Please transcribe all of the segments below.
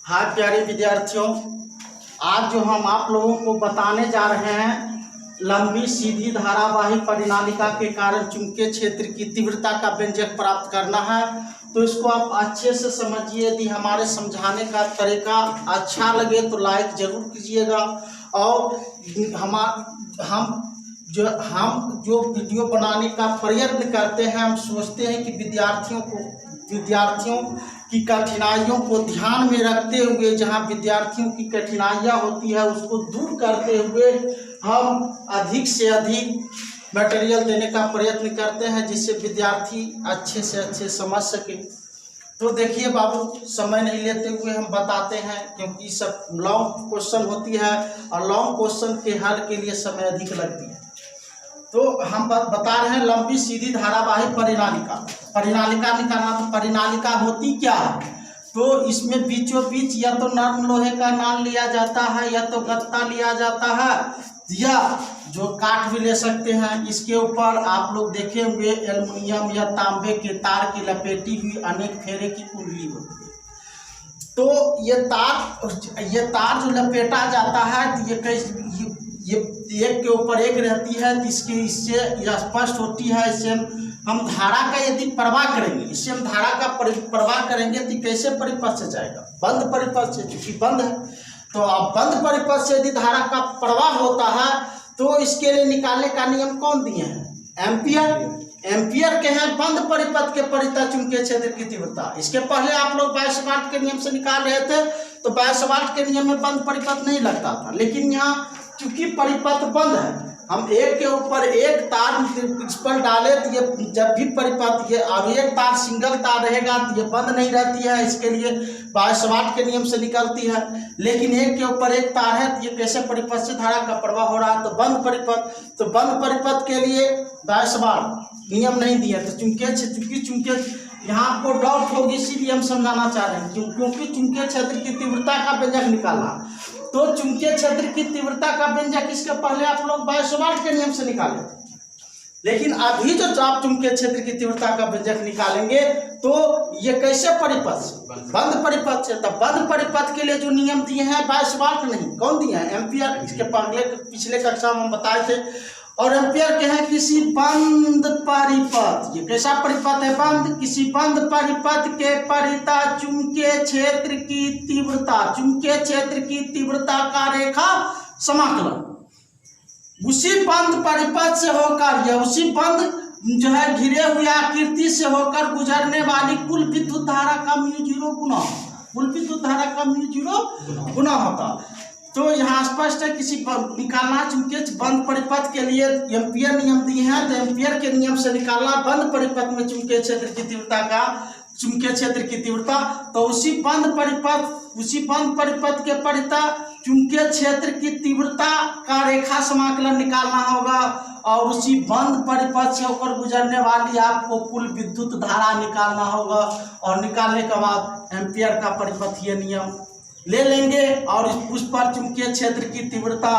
हाय प्यारे विद्यार्थियों, आज जो हम आप लोगों को बताने जा रहे हैं लंबी सीधी धारावाही परिनालिका के कारण चुंबकीय क्षेत्र की तीव्रता का व्यंजक प्राप्त करना है। तो इसको आप अच्छे से समझिए। यदि हमारे समझाने का तरीका अच्छा लगे तो लाइक जरूर कीजिएगा। और हम जो वीडियो बनाने का प्रयत्न करते हैं, हम सोचते हैं कि विद्यार्थियों की कठिनाइयों को ध्यान में रखते हुए, जहां विद्यार्थियों की कठिनाइयां होती है उसको दूर करते हुए हम अधिक से अधिक मटेरियल देने का प्रयत्न करते हैं, जिससे विद्यार्थी अच्छे से अच्छे समझ सके। तो देखिए बाबू, समय नहीं लेते हुए हम बताते हैं, क्योंकि सब लॉन्ग क्वेश्चन होती है और लॉन्ग क्वेश्चन के हल के लिए समय अधिक लगती है। तो हम बता रहे हैं लंबी सीधी धारावाही परिनालिका निकालना। तो परिनालिका होती क्या है? तो इसमें बीचों बीच या तो नर्म लोहे का नाल लिया जाता है, या तो गत्ता लिया जाता है, या जो काठ भी ले सकते हैं। इसके ऊपर आप लोग देखे हुए एल्युमिनियम या तांबे के तार की लपेटी हुई अनेक फेरे की कुंडली होती है। तो ये तार जो लपेटा जाता है, ये एक के ऊपर एक रहती है, जिसके इससे यह स्पष्ट होती है। इससे हम धारा का यदि प्रवाह करेंगे, इससे हम धारा का प्रवाह करेंगे तो कैसे परिपथ से जाएगा? बंद परिपथ से, क्योंकि बंद है। तो अब बंद परिपथ से यदि धारा का प्रवाह होता है तो इसके लिए निकालने का नियम कौन दिए हैं? एम्पियर के हैं बंद परिपथ के परितः चुंबकीय क्षेत्र की तीव्रता। इसके पहले आप लोग बायसवाल्ट के नियम से निकाल रहे थे, तो बायसवाल्ट के नियम में बंद परिपथ नहीं लगता था। लेकिन यहाँ चूंकि परिपथ बंद है, हम एक के ऊपर एक तार इस पर डाले तो ये जब भी परिपथ, ये अब एक तार सिंगल तार रहेगा तो ये बंद नहीं रहती है, इसके लिए बायसवाल्ट के नियम से निकलती है। लेकिन एक के ऊपर एक तार है तो ये कैसे परिपथ से धारा का प्रवाह हो रहा है? तो बंद परिपथ। तो बंद परिपथ के लिए बायसवाल्ट नियम नहीं दिया। तो चुंबकीय यहाँ आपको डाउट होगी, इसीलिए हम समझाना चाह रहे हैं, क्योंकि चुंबकीय क्षेत्र की तीव्रता का व्यंजक निकालना। तो चुंबकीय क्षेत्र की तीव्रता का व्यंजक इसके पहले आप लोग बायसवाल्ट के नियम से निकाले थे। लेकिन अभी जो आप चुंबकीय क्षेत्र की तीव्रता का व्यंजक निकालेंगे तो ये कैसे परिपथ से? बंद परिपथ से। तब बंद परिपथ के लिए जो नियम दिए हैं बायसवाल्ट नहीं, कौन दिए हैं? एम्पियर। इसके पिछले कक्षा में हम बताए थे। और एम्पियर के हैं किसी बंद परिपथ। ये कैसा परिपथ है? बंद। किसी बंद परिपथ के परितः चुंबकीय क्षेत्र की तीव्रता, चुंबकीय क्षेत्र की तीव्रता का रेखा समाकलन उसी बंद परिपथ से होकर, या उसी बंद जो है घिरे हुए आकृति से होकर गुजरने वाली कुल विद्युत धारा का μ0 गुना, कुल विद्युत धारा का μ0 गुना होता। तो यहाँ स्पष्ट है, किसी निकालना चुंबकीय बंद परिपथ के लिए एम्पियर नियम दिए हैं, तो एम्पियर के नियम से निकालना बंद परिपथ में चुंबकीय क्षेत्र की तीव्रता का, चुंबकीय क्षेत्र की तीव्रता। तो उसी बंद परिपथ के परितः चुंबकीय क्षेत्र की तीव्रता का रेखा समाकलन निकालना होगा, और उसी बंद परिपथ से होकर गुजरने वाली आपको कुल विद्युत धारा निकालना होगा। और निकालने के बाद एम्पियर का परिपथीय नियम ले लेंगे और उस पर चुंबकीय क्षेत्र की तीव्रता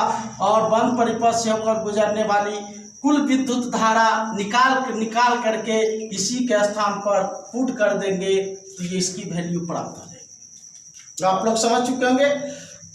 और बंद परिपथ से होकर गुजरने वाली कुल विद्युत धारा निकाल करके इसी के स्थान पर पुट कर देंगे, तो ये इसकी वैल्यू प्राप्त हो जाएगी। तो आप लोग समझ चुके होंगे।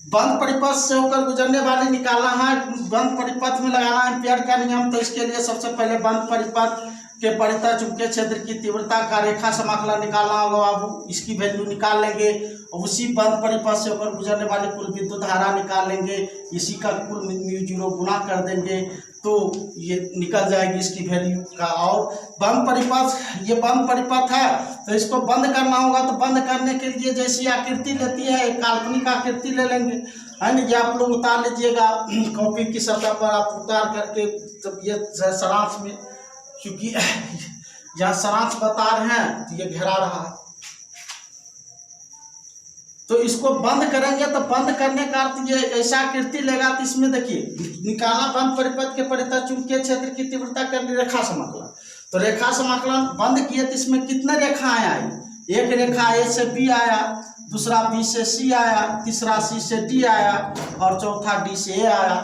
बंद परिपथ से होकर गुजरने वाली निकालना है, बंद परिपथ में लगाना है एम्पियर का नियम। तो इसके लिए सबसे पहले बंद परिपथ के परितः चुंबकीय क्षेत्र की तीव्रता का रेखा समाकलन निकालना होगा बाबू। इसकी वैल्यू निकाल लेंगे और उसी बंद परिपथ से होकर गुजरने वाली कुल विद्युत धारा निकाल लेंगे, इसी का कुल μ0 गुना कर देंगे, तो ये निकल जाएगी इसकी वैल्यू का। और बंद परिपथ, ये बंद परिपथ है तो इसको बंद करना होगा। तो बंद करने के लिए जैसी आकृति लेती है, एक काल्पनिक आकृति ले लेंगे, है ना। ये आप लोग उतार लीजिएगा कॉपी की सतह पर, आप उतार करके जब ये सारांश में, क्योंकि यहाँ सारांश बता रहे हैं तो ये घेरा रहा है, तो इसको बंद करेंगे। तो बंद करने का अर्थ ये ऐसा आकृति लेगा। तो इसमें देखिए निकाला बंद परिपथ के परितः चुंबकीय क्षेत्र की तीव्रता का रेखा समाकलन। तो रेखा समाकलन बंद किए तो इसमें कितने रेखाएं आई? एक रेखा ए से बी आया, दूसरा बी से सी आया, तीसरा सी से डी आया और चौथा डी से ए आया।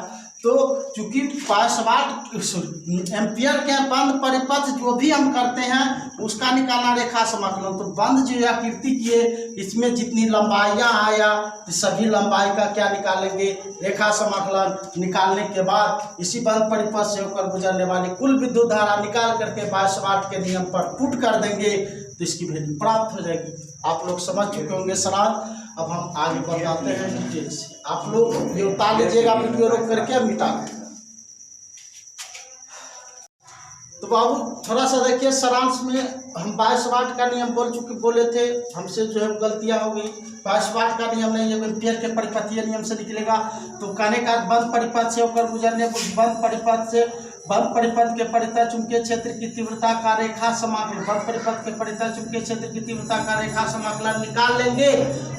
तो चूंकि पार्श्वाट एम्पियर के बंद परिपथ जो भी हम करते हैं उसका निकालना रेखा समाकलन। तो बंद जो आकृति किए इसमें जितनी लंबाइयाँ आया तो सभी लंबाई का क्या निकालेंगे, रेखा समाकलन। निकालने के बाद इसी बंद परिपथ से होकर गुजरने वाली कुल विद्युत धारा निकाल करके पार्श्वाट के नियम पर पुट कर देंगे तो इसकी वैल्यू प्राप्त हो जाएगी। आप लोग समझ चुके होंगे सवाल। अब हम आगे बताते हैं डिटेल से। आप लोग ये उतार लीजिएगा वीडियो रोक करके मिटा। तो बाबू थोड़ा सा देखिए सारांश में हम 22 वाट का नियम बोले थे, हमसे जो है गलतियां हो गई। 22 वाट का नियम नहीं है, एम्पियर के परिपथीय नियम से निकलेगा। तो कहने का बंद परिपथ से होकर गुजरने बंद परिपथ के परितः चुंबकीय क्षेत्र की तीव्रता का रेखा समाकलन, बंद परिपथ के परितः चुंबकीय क्षेत्र की तीव्रता का रेखा समाकलन निकाल लेंगे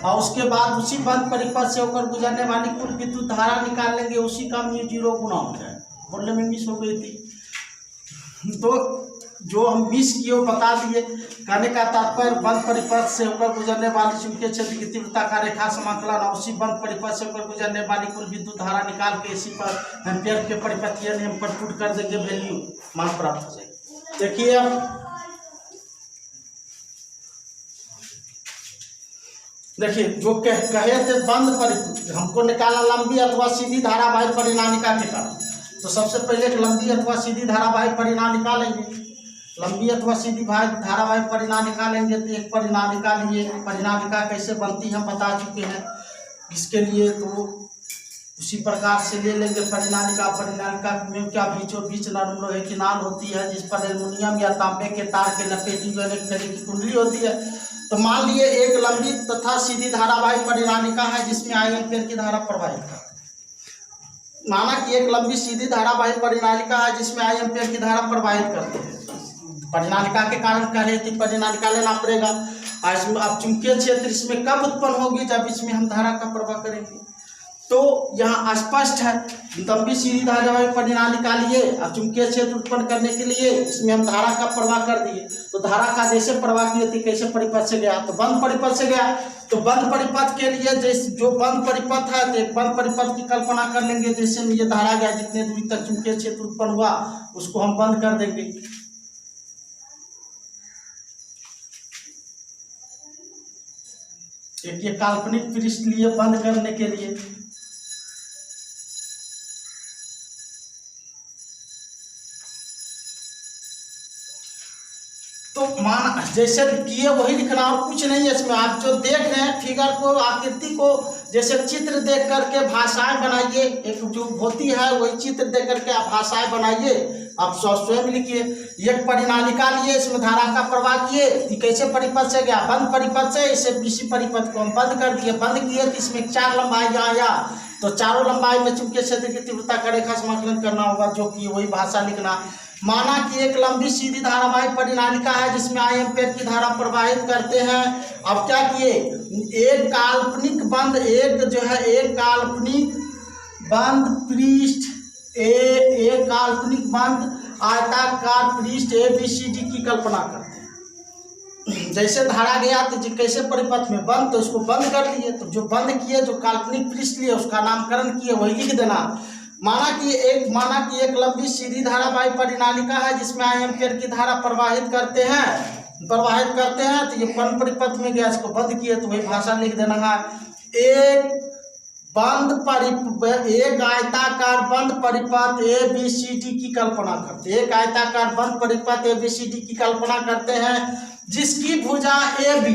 और उसके बाद उसी बंद परिपथ से होकर गुजरने वाली कुल विद्युत धारा निकाल लेंगे। उसी का म्यू 0 गुना हो जाए। बोलने में मिस हो गई थी तो जो हम मिस किए वो बता दिए। कहने का तात्पर्य बंद परिपथ से होकर गुजरने वाली चुंबकीय क्षेत्र की तीव्रता का रेखा समाकलन और उसी बंद परिपथ से होकर गुजरने वाली कुल विद्युत धारा निकाल के इसी पर एम्पियर के परिपथीय नियम पर पुट कर देंगे, वैल्यू मान प्राप्त हो जाएगी। देखिए अब देखिए जो कहे थे बंद परिपथ हमको निकालना लंबी अथवा सीधी धारावाहिक परिनालिका के कारण। तो सबसे पहले एक लंबी अथवा सीधी धारावाहिक परिनालिका लेंगे। लंबी अथवा सीधी धारावाहिक परिनालिका लेंगे। तो एक परिनालिका लिए, परिनालिका कैसे बनती है बता चुके हैं। इसके लिए तो उसी प्रकार से ले लेंगे परिनालिका। परिनालिका में क्या बीचों बीच नरम लोहे की नाल होती है जिस पर एल्युमिनियम या तांबे के तार के लपेटी हुए एक तरह की कुंडली होती है। तो मान लिए एक लंबी तथा सीधी धारावाहिक परिनालिका है जिसमें आई एम्पियर की धारा प्रवाहित करती है। माना कि एक लंबी सीधी धारावाहिक परिनालिका है जिसमें आई एम्पियर की धारा प्रवाहित करते हैं। परिनालिका के कारण कह रहे थे परिनालिका लेना पड़ेगा। अब चुंबकीय क्षेत्र इसमें कब उत्पन्न होगी, जब इसमें हम धारा का प्रवाह करेंगे। तो यहाँ स्पष्ट है लंबी सीधी धारावाहिक परिनालिका लिए अब चुंबकीय क्षेत्र उत्पन्न करने के लिए इसमें हम धारा का प्रवाह कर दिए। तो धारा का जैसे प्रवाह किए थे कैसे परिपथ से गया, तो बंद परिपथ से गया। तो बंद परिपथ के लिए जैसे जो बंद परिपथ है तो बंद परिपथ की कल्पना कर लेंगे। जैसे ये धारा गया जितने दूरी तक चुंबकीय क्षेत्र उत्पन्न हुआ उसको हम बंद कर देंगे। एक ये काल्पनिक पृष्ठ लिए बंद करने के लिए। तो मान जैसे किए वही लिखना और कुछ नहीं है इसमें। आप जो देख रहे हैं फिगर को, आकृति को, जैसे चित्र देख करके भाषाएं बनाइए। एक जो होती है वही चित्र देख करके आप भाषाएं बनाइए। आप स्वयं लिखिए। एक परिनालिका लिए इसमें धारा का प्रवाह किए, कैसे परिपथ से गया, बंद परिपथ से। इसी परिपथ को हम बंद कर दिए। बंद किए तो इसमें 4 लंबाई आया। तो चारों लंबाई में चुंबकीय क्षेत्र की तीव्रता का रेखा समाकलन करना होगा, जो कि वही भाषा लिखना। माना कि एक लंबी सीधी धारावाहिक परिनालिका है जिसमें आई एम्पियर की धारा प्रवाहित करते हैं। अब क्या किए, एक काल्पनिक बंद, एक काल्पनिक बंद पृष्ठ एक काल्पनिक बंद आयताकार पृष्ठ ABCD की कल्पना करते हैं। जैसे धारा गया तो कैसे परिपथ में बंद, तो इसको बंद कर लिए। तो जो बंद किए, जो काल्पनिक पृष्ठ लिए उसका नामकरण किए वही लिख देना। माना कि एक लंबी सीधी धारावाहिक परिनालिका है जिसमें आई एम्पियर की धारा प्रवाहित करते हैं। तो ये बंद परिपथ में गया, इसको बंद किए तो वही भाषा लिख देना है। एक आयताकार बंद परिपथ ABCD की कल्पना करते हैं। एक आयताकार बंद परिपथ ABCD की कल्पना करते हैं जिसकी भुजा AB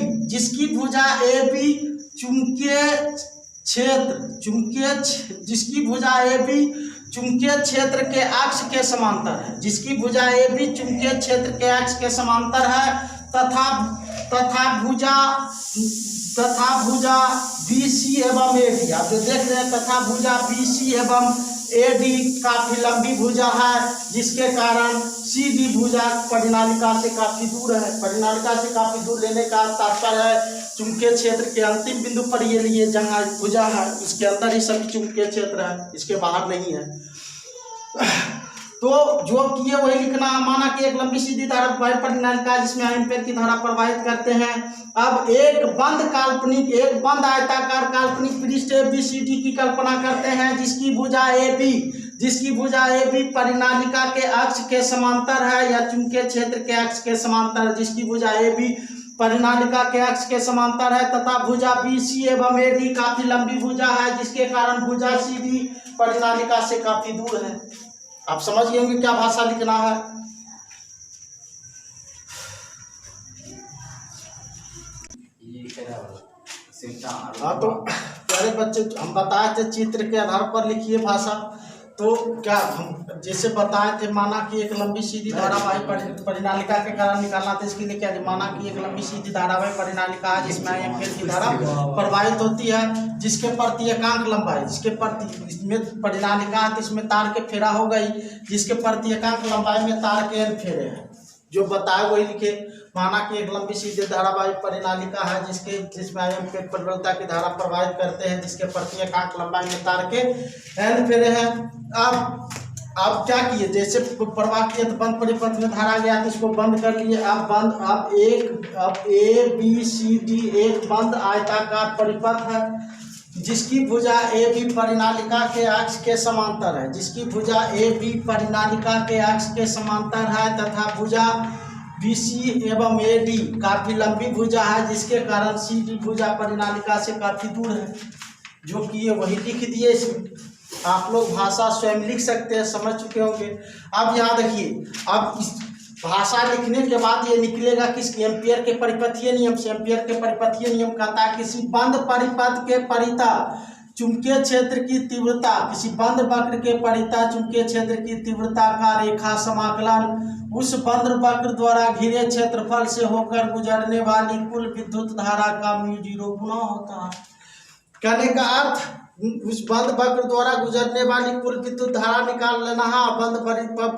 चुंबकीय क्षेत्र के अक्ष के समांतर है। जिसकी भुजा AB चुंबकीय क्षेत्र के अक्ष के समांतर है तथा भुजा BC एवं AD। आप जो देख रहे हैं तथा भुजा BC एवं AD काफी लंबी भुजा है, जिसके कारण CD भुजा परिनालिका से काफी दूर है। परिनालिका से काफी दूर लेने का तात्पर्य है चुंबकीय क्षेत्र के अंतिम बिंदु पर ये लिए जहाँ भुजा है इसके अंदर ही सभी चुंबकीय क्षेत्र है, इसके बाहर नहीं है। तो जो किए वही लिखना। माना कि एक लंबी सीधी धारावाहिक परिनालिका जिसमें आई एम्पियर की धारा प्रवाहित करते हैं। अब एक बंद आयताकार काल्पनिक पृष्ठ ABCD की कल्पना करते हैं जिसकी भुजा AB जिसकी भुजा ए बी परिनालिका के अक्ष के समांतर है या चुंबकीय क्षेत्र के अक्ष के समांतर है। जिसकी भुजा ए बी परिनालिका के अक्ष के समांतर है तथा भुजा बी सी एवं ए डी काफी लंबी भुजा है, जिसके कारण भुजा सी डी परिनालिका से काफी दूर है। आप समझ गए होंगे क्या भाषा लिखना है। हाँ, तो प्यारे बच्चे हम बताए थे चित्र के आधार पर लिखिए भाषा। तो क्या हम जैसे बताए थे, माना कि एक लंबी सीधी धारावाही परिनालिका के कारण निकालना था। इसके लिए क्या माना कि एक लंबी सीधी धारावाही परिनालिका है जिसमें एम्पीयर की धारा प्रवाहित होती है, जिसके प्रति एकांक लंबाई, जिसके प्रति इसमें परिनालिका है तो इसमें तार के फेरा हो गई, जिसके प्रति एकांक लंबाई में तार के n फेरे हैं। जो बताए वही लिखे। माना कि एक लंबी सीधी धारावाही परिनालिका है जिसमें एम्पीयर परिवृत्ता की धारा प्रवाहित करते हैं, जिसके प्रति एकांक लंबाई में तार के n फेरे हैं। अब क्या किए, जैसे प्रवाह किए तो बंद परिपथ में धारा गया तो इसको बंद कर लिए। अब ए बी सी डी एक बंद आयताकार परिपथ है जिसकी भुजा ए बी परिनालिका के अक्ष के समांतर है, जिसकी भुजा ए बी परिनालिका के अक्ष के समांतर है तथा भुजा बी सी एवं ए डी काफी लंबी भुजा है, जिसके कारण सी डी भुजा परिनालिका से काफी दूर है। जो कि ये वही लिख दिए। इसमें आप लोग भाषा स्वयं लिख सकते हैं, समझ चुके होंगे। अब यहाँ देखिए, अब इस भाषा लिखने के बाद ये निकलेगा किस एम्पीयर के परिपथीय नियम से। एम्पीयर के परिपथीय नियम कहता है किसी बंद परिपथ के परिता चुंबकीय क्षेत्र की तीव्रता, किसी बंद वक्र के परिता चुंबकीय क्षेत्र की तीव्रता का रेखा समाकलन उस बंद वक्र द्वारा घिरे क्षेत्रफल से होकर गुजरने वाली कुल विद्युत धारा का μ0 गुना होता है। कहने का अर्थ उस बंद वक्र द्वारा गुजरने वाली कुल विद्युत धारा निकाल लेना है। बंद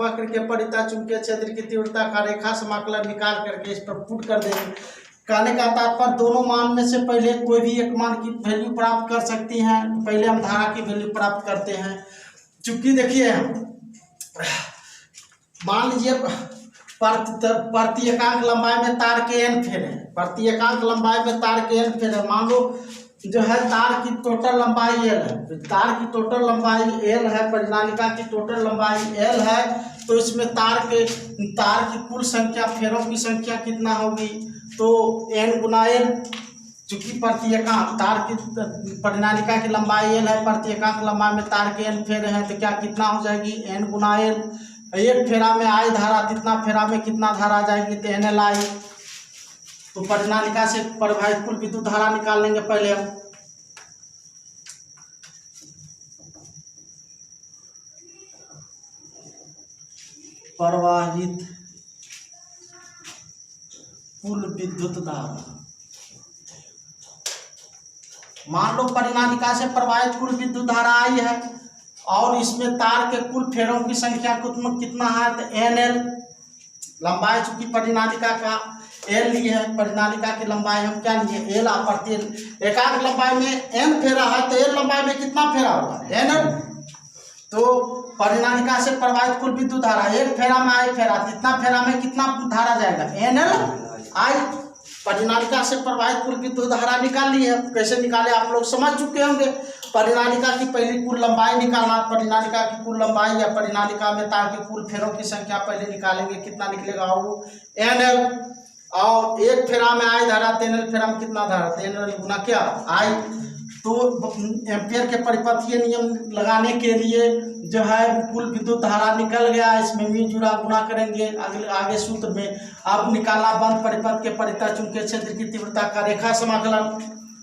वक्र के परिता चुंबकीय क्षेत्र की तीव्रता का रेखा समाकलन निकाल करके इस पर पुट कर देंगे। कहने का तात्पर्य दोनों मान में से पहले कोई भी एक मान की वैल्यू प्राप्त कर सकती हैं। पहले हम धारा की वैल्यू प्राप्त करते हैं। चूंकि देखिए, मान लीजिए प्रति एकांक लंबाई में तार के n फेरे, प्रति एकांक लंबाई में तार के n फेरे। मान लो जो है तार की टोटल लंबाई l है, तार की टोटल लंबाई l है, परिनालिका की टोटल लंबाई l है, तो इसमें तार की कुल संख्या, फेरों की संख्या कितना होगी, तो n गुना l। चूंकि प्रति एकांक तार की परिनालिका की लंबाई l है, प्रति एकांक लंबाई में तार के n फेरे हैं, तो क्या कितना हो जाएगी, n गुना l। एक फेरा में आई धारा, कितना फेरा में कितना धारा आ जाएगी, तो NL आई। तो परिनालिका से प्रवाहित कुल विद्युत धारा निकाल लेंगे पहले हम। प्रवाहित कुल विद्युत धारा, मान लो परिनालिका से प्रवाहित कुल विद्युत धारा आई है और इसमें तार के कुल फेरों की संख्या कितना है, तो NL। लंबाई चूंकि परिनालिका का L ली है, परिनालिका की लंबाई हम क्या लिए, L। प्रति एकांक लंबाई में n फेरा है तो L लंबाई में कितना फेरा होगा, NL। तो परिनालिका से प्रवाहित कुल विद्युत धारा, एक फेरा में आई फेरा, कितना फेरा में कितना धारा जाएगा, NL आई। परिनालिका से प्रवाहित कुल विद्युत धारा निकाल ली है। कैसे निकाले आप लोग समझ चुके होंगे। परिनालिका की पहली कुल लंबाई निकालना, परिनालिका की कुल लंबाई या परिनालिका में तार के कुल फेरों की संख्या पहले निकालेंगे, कितना निकलेगा, वो NL। और एक फेरा में आई धारा, तो NL फेरा में कितना धारा, तो NL गुना क्या, आई। तो एम्पीयर के परिपथीय नियम लगाने के लिए जो है कुल विद्युत धारा निकल गया, इसमें μ0 गुना करेंगे आगे सूत्र में। अब निकाला बंद परिपथ के परिता चुंबकीय क्षेत्र की तीव्रता का रेखा समाकलन।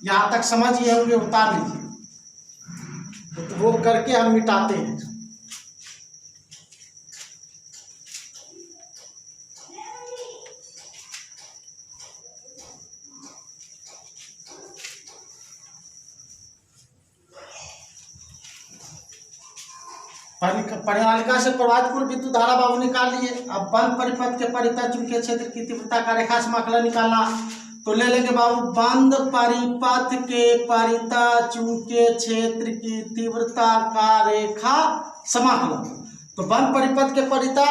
यहाँ तक समझिए होंगे, उतार लीजिए, तो वो करके हम मिटाते हैं। परिनालिका से प्रवाहित कुल विद्युत धारा बाबू निकाल लिए। अब बंद परिपथ के परिता चुंबकीय क्षेत्र की तीव्रता का रेखा समाकलन निकालना, तो ले लेंगे बाबू बंद परिपथ के परिता चुंबकीय क्षेत्र की तीव्रता का रेखा समाकलन। तो बंद परिपथ के परिता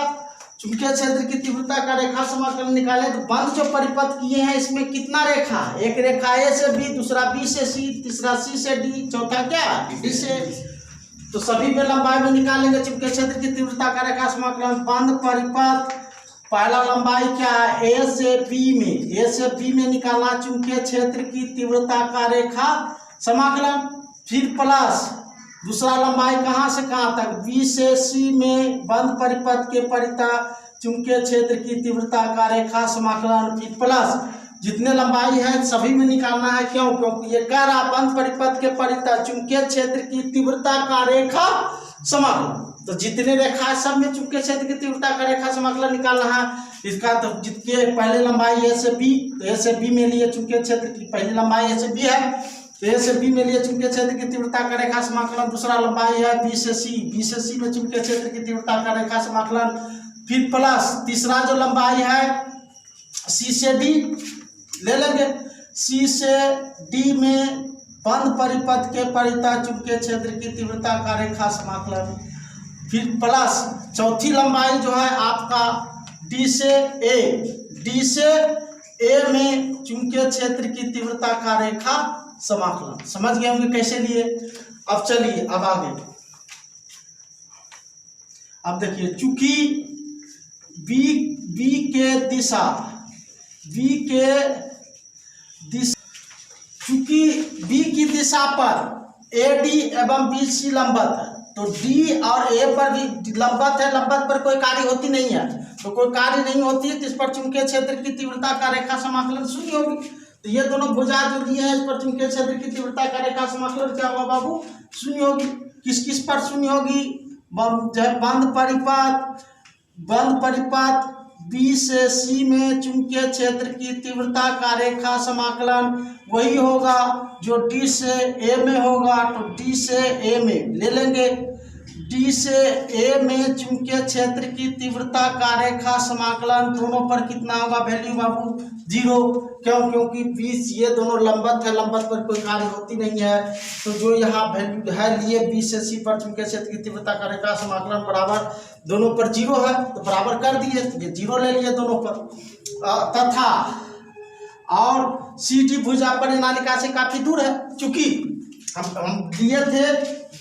चुंबकीय क्षेत्र की तीव्रता का रेखा समाकलन निकाले। तो बंद जो परिपथ किए हैं इसमें कितना रेखा है, एक रेखा A से B, दूसरा B से C, तीसरा C से D, चौथा क्या D से। तो सभी में लंबाई में निकालेंगे चुंबकीय क्षेत्र की तीव्रता का रेखा समाकलन। बंद परिपथ पहला लंबाई क्या है, ए से बी में निकालना चुंबकीय क्षेत्र की तीव्रता का रेखा समाकलन। फिर प्लस दूसरा लंबाई कहाँ से कहाँ तक, बी से सी में बंद परिपथ के परिता चुंबकीय क्षेत्र की तीव्रता का रेखा समाकलन। फिर प्लस जितने लंबाई है सभी में निकालना है, क्यों, क्योंकि ये कह रहा बंद परिपथ के परिता चुंबकीय क्षेत्र की तीव्रता का रेखा समाकलन। तो जितने रेखा है सब में चुंबकीय क्षेत्र की तीव्रता का रेखा समाकलन निकालना है। इसका तो जितने पहले लंबाई ए से बी, तो ए से बी में लिए चुंबकीय क्षेत्र की पहली लंबाई ए से बी है, तो ए से बी में लिए चुंबकीय क्षेत्र की तीव्रता का रेखा समाकलन। दूसरा लंबाई है बी से सी में चुंबकीय क्षेत्र की तीव्रता का रेखा समाकलन। फिर प्लस तीसरा जो लंबाई है सी से डी ले लेंगे, सी से डी में बंद परिपथ के परिता चुंबकीय क्षेत्र की तीव्रता का रेखा समाकलन। फिर प्लस चौथी लंबाई जो है आपका डी से ए में चुंबकीय क्षेत्र की तीव्रता का रेखा समाकलन। समझ गए होंगे कैसे लिए। अब चलिए अब आगे, अब देखिए चूंकि बी के दिशा चूंकि बी की दिशा पर ए डी एवं बी सी लंबवत है, तो डी और ए पर भी लंबवत है, लंबवत पर कोई कार्य होती नहीं है, तो कोई कार्य नहीं होती है, तो इस पर चुंबकीय क्षेत्र की तीव्रता का रेखा समाकलन शून्य होगी। तो ये दोनों भुजा जो दिए हैं इस पर चुंबकीय क्षेत्र की तीव्रता का रेखा समाकलन क्या होगा बाबू, शून्य होगी। किस किस पर शून्य होगी, बंद परिपथ बी से सी में चुंबकीय क्षेत्र की तीव्रता का रेखा समाकलन वही होगा जो डी से ए में होगा, तो डी से ए में ले लेंगे, डी से ए में चुंबकीय क्षेत्र की तीव्रता का रेखा समाकलन दोनों पर कितना होगा वैल्यू बाबू 0, क्यों, क्योंकि बीस ये दोनों लंबवत है, लंबवत पर कोई कार्य होती नहीं है, तो जो यहाँ वैल्यू है लिए बी से सी पर चुंबकीय क्षेत्र की तीव्रता का रेखा समाकलन बराबर दोनों पर 0 है, तो बराबर कर दिए, ये 0 ले लिए दोनों पर। तथा और सी डी भुजा परिनालिका से काफी दूर है, चूंकि हम दिए थे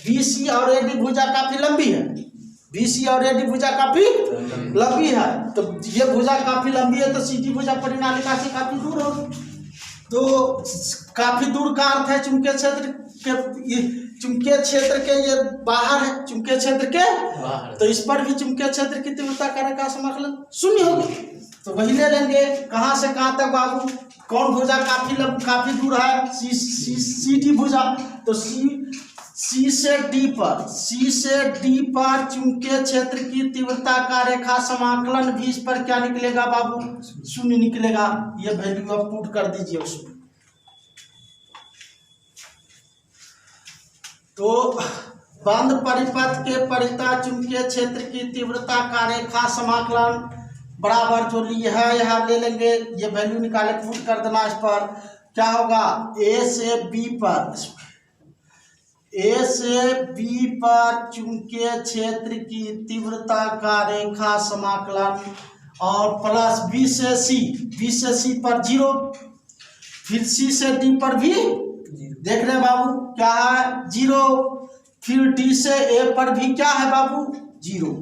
बी सी और ए डी भुजा काफी लंबी है, बी सी और ए डी भुजा काफी लंबी है, तो ये भुजा काफी लंबी है, तो सी डी भुजा परिनालिका से काफी दूर होगी। तो काफी दूर का अर्थ है चुंबकीय क्षेत्र के ये बाहर है, चुंबकीय क्षेत्र के बाहर, तो इस पर भी चुंबकीय क्षेत्र की तीव्रता का रेखा समाकलन शून्य होगी। तो वही ले लेंगे, कहाँ से कहाँ तक बाबू, कौन भुजा काफी दूर है, सी डी भुजा, तो सी से डी पर चुंबकीय क्षेत्र की तीव्रता का रेखा समाकलन भी इस पर क्या निकलेगा बाबू, शून्य निकलेगा। ये वैल्यू आप पुट कर दीजिए उसमें। तो बंद परिपथ के परिता चुंबकीय क्षेत्र की तीव्रता का रेखा समाकलन बराबर जो लिए है यहाँ ले लेंगे, ये वैल्यू निकाले पुट कर देना इस पर, क्या होगा ए से बी पर चुंबकीय क्षेत्र की तीव्रता का रेखा समाकलन और प्लस बी से सी पर 0, फिर सी से डी पर भी देख रहे बाबू क्या है 0, फिर डी से ए पर भी क्या है बाबू 0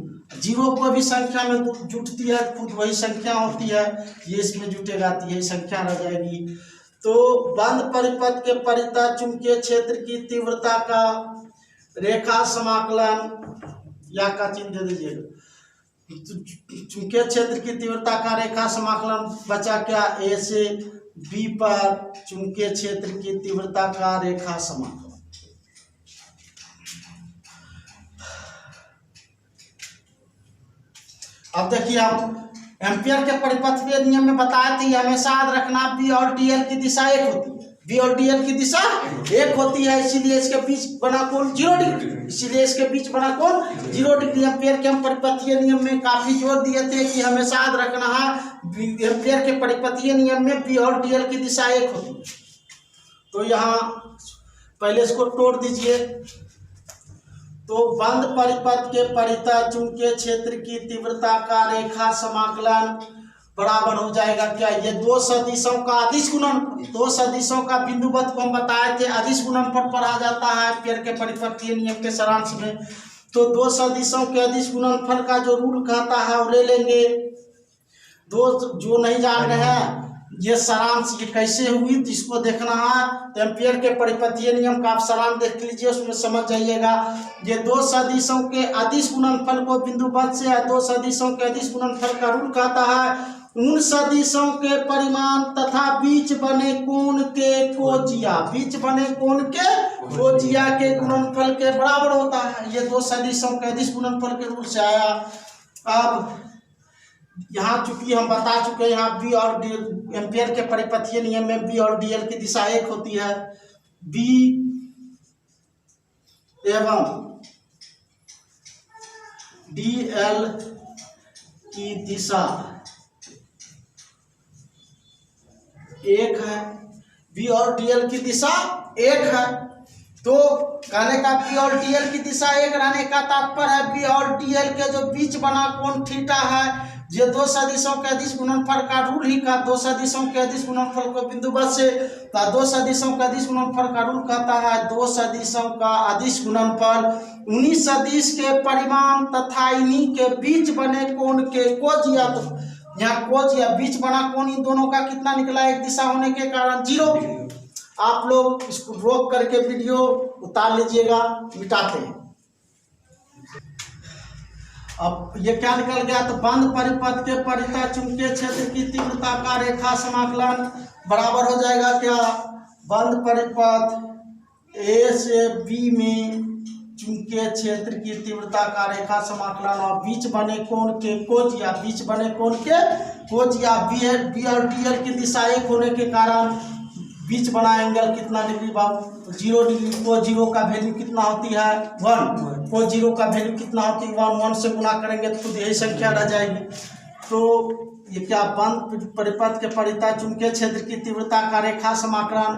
को भी संख्या में जुटती है, खुद वही संख्या होती है, ये इसमें जुटेगा तो यही संख्या रह जाएगी। तो बंद परिपथ के परिता चुंबकीय क्षेत्र की तीव्रता का रेखा समाकलन या का चिन्ह दे दीजिएगा, चुंबकीय क्षेत्र की तीव्रता का रेखा समाकलन बचा क्या, ए से बी पर चुंबकीय क्षेत्र की तीव्रता का रेखा समाकलन। अब देखिए आप एम्पियर के परिपथीय नियम में बताए थे हमेशा याद रखना बी और डी एल की दिशा एक होती है, बी और डी एल की दिशा एक होती है, इसीलिए इसके बीच बना कोण 0 डिग्री। एम्पियर के हम परिपथीय नियम में काफी जोर दिए थे कि हमेशा याद रखना है एम्पियर के परिपथीय नियम में बी और डी एल की दिशा एक होती है। तो यहाँ पहले इसको तोड़ दीजिए। तो बंद परिपथ के परिता चुंबकीय क्षेत्र की तीव्रता का रेखा समाकलन बराबर हो जाएगा क्या, ये दो सदिशों का अदिश गुणनफल, दो सदिशों का बिंदुवत को हम बताए थे अदिश गुणनफल पढ़ा जाता है एम्पियर के परिपथीय नियम के सारांश में। तो दो सदिशों के अदिश गुणनफल का जो रूल कहता है वो ले लेंगे। दो जो नहीं जान रहे हैं ये सारांश ये कैसे हुई तो इसको देखना है, तो एम्पियर के परिपथीय नियम का आप सारांश देख लीजिए, उसमें समझ जाइएगा। ये दो सदिशों के अदिश गुणनफल को बिंदुवत से दो सदिशों के अदिश गुणनफल का रूल कहता है उन सदिशों के परिमाण तथा बीच बने कोण के कोजिया, बीच बने कोण के कोजिया के गुणनफल के बराबर होता है। ये दो सदिशों के अदिश गुणनफल के रूल से आया। अब यहाँ चूंकि हम बता चुके हैं यहाँ बी और डी, एम्पियर के परिपथीय नियम में बी और डीएल की दिशा एक होती है, बी एवं डीएल की दिशा एक है, बी और डीएल की दिशा एक है। तो कहने का बी और डीएल की दिशा एक रहने का तात्पर्य है बी और डीएल के जो बीच बना कोण थीटा है, ये दो सदिशों के अदिश गुणनफल का रूल ही का, दो सदिशों के अदिश गुणनफल को बिंदुवत से दो सदिशों का अदिश गुणनफल का रूल कहता है दो सदिशों का अदिश गुणनफल उन्हीं सदिश के परिमाण तथा इन्हीं के बीच बने कोण के कोजिया, तो यहाँ कोजिया बीच बना कोण इन दोनों का कितना निकला, एक दिशा होने के कारण 0। आप लोग इसको रोक करके वीडियो उतार लीजिएगा, मिटाते हैं। अब ये क्या निकल गया, तो बंद परिपथ के परितः चुंबकीय क्षेत्र की तीव्रता का रेखा समाकलन बराबर हो जाएगा क्या, बंद परिपथ ए से बी में चुंबकीय क्षेत्र की तीव्रता का रेखा समाकलन और बीच बने कोण के कोजिया, बीच बने कोण के कोजिया बी और डीएल की दिशा एक होने के कारण बीच बना एंगल कितना डिग्री बाबू 0 डिग्री, को 0 का वैल्यू कितना होती है 1, को 0 का वैल्यू कितना होती है 1 से गुना करेंगे तो खुद यही संख्या रह जाएगी। तो ये क्या बंद परिपथ के परितः चुंबकीय क्षेत्र की तीव्रता का रेखा समाकलन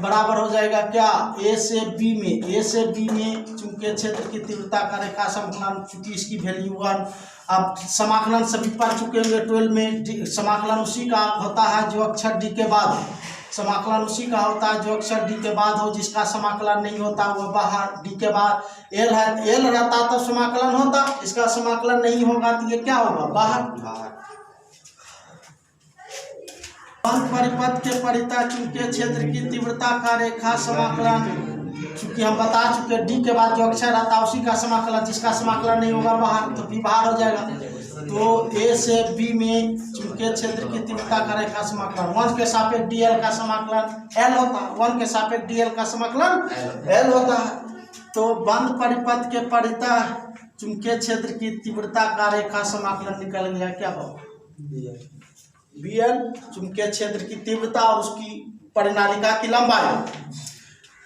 बराबर हो जाएगा क्या, ए से बी में चुंबकीय क्षेत्र की तीव्रता का रेखा समाकलन, चूंकि इसकी वैल्यू 1। अब समाकलन सभी पढ़ चुके होंगे 12 में, समाकलन उसी का होता है जो अक्षर डी के बाद, समाकलन उसी का होता है जो अक्षर डी के बाद हो, जिसका समाकलन नहीं होता वो बाहर, डी के बाद एल रहता तो समाकलन होता, इसका समाकलन नहीं होगा तो ये क्या होगा बाहर। बंद परिपथ के परितः चुंबकीय क्षेत्र की तीव्रता का रेखा समाकलन, चूंकि हम बता चुके डी के बाद जो अक्षर आता है उसी का समाकलन, जिसका समाकलन नहीं होगा बाहर तो बी बाहर हो जाएगा। तो ए से बी में चुंबकीय क्षेत्र की तीव्रता का रेखा समाकलन 1 के सापेक्ष डीएल का समाकलन एल होता है, 1 के सापेक्ष डीएल का समाकलन एल होता है। तो बंद परिपथ के परितः चुंबकीय क्षेत्र की तीव्रता का रेखा समाकलन निकल गया क्या होगा, बीएल चुंबकीय क्षेत्र की तीव्रता और उसकी परिनालिका की लंबाई।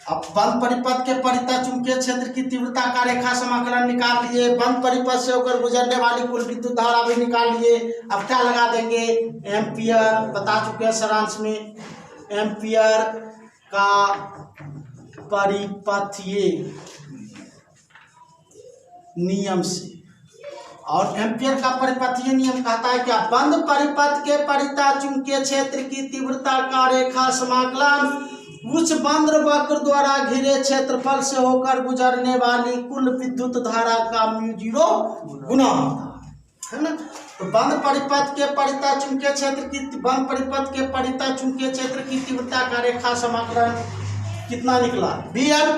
अब बंद परिपथ के परितः चुंबकीय क्षेत्र की तीव्रता का रेखा समाकलन निकाल लिए, बंद परिपथ से होकर गुजरने वाली कुल विद्युत धारा भी निकाल लिए। अब क्या लगा देंगे, एम्पियर बता चुके हैं सारांश में, एम्पियर का परिपथीय नियम से, और एम्पियर का परिपथीय नियम कहता है क्या, बंद परिपथ के परितः चुंबकीय क्षेत्र की तीव्रता का रेखा समाकलन उच्च बंद वक्र द्वारा घिरे क्षेत्रफल से होकर गुजरने वाली कुल विद्युत धारा का μ0 गुना होता है ना। तो बंद परिपथ के परितः चुंबकीय क्षेत्र की, बंद परिपथ के परितः चुंबकीय क्षेत्र की तीव्रता का रेखा समाकलन कितना निकला, बीएल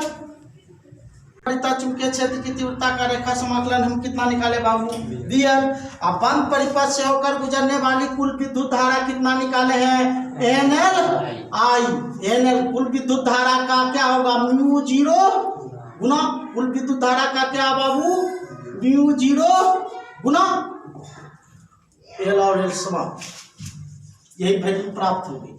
परितः चुंबकीय क्षेत्र की तीव्रता का रेखा समाकलन हम कितना निकाले बाबू, बीएल। अब बंद परिपथ से होकर गुजरने वाली कुल विद्युत धारा कितना निकाले हैं, एनएल आई, एनएल कुल विद्युत धारा का क्या होगा μ0 गुना, कुल विद्युत धारा का क्या बाबू μ0 गुना एल और एल समान, यही वैल्यू प्राप्त होगी।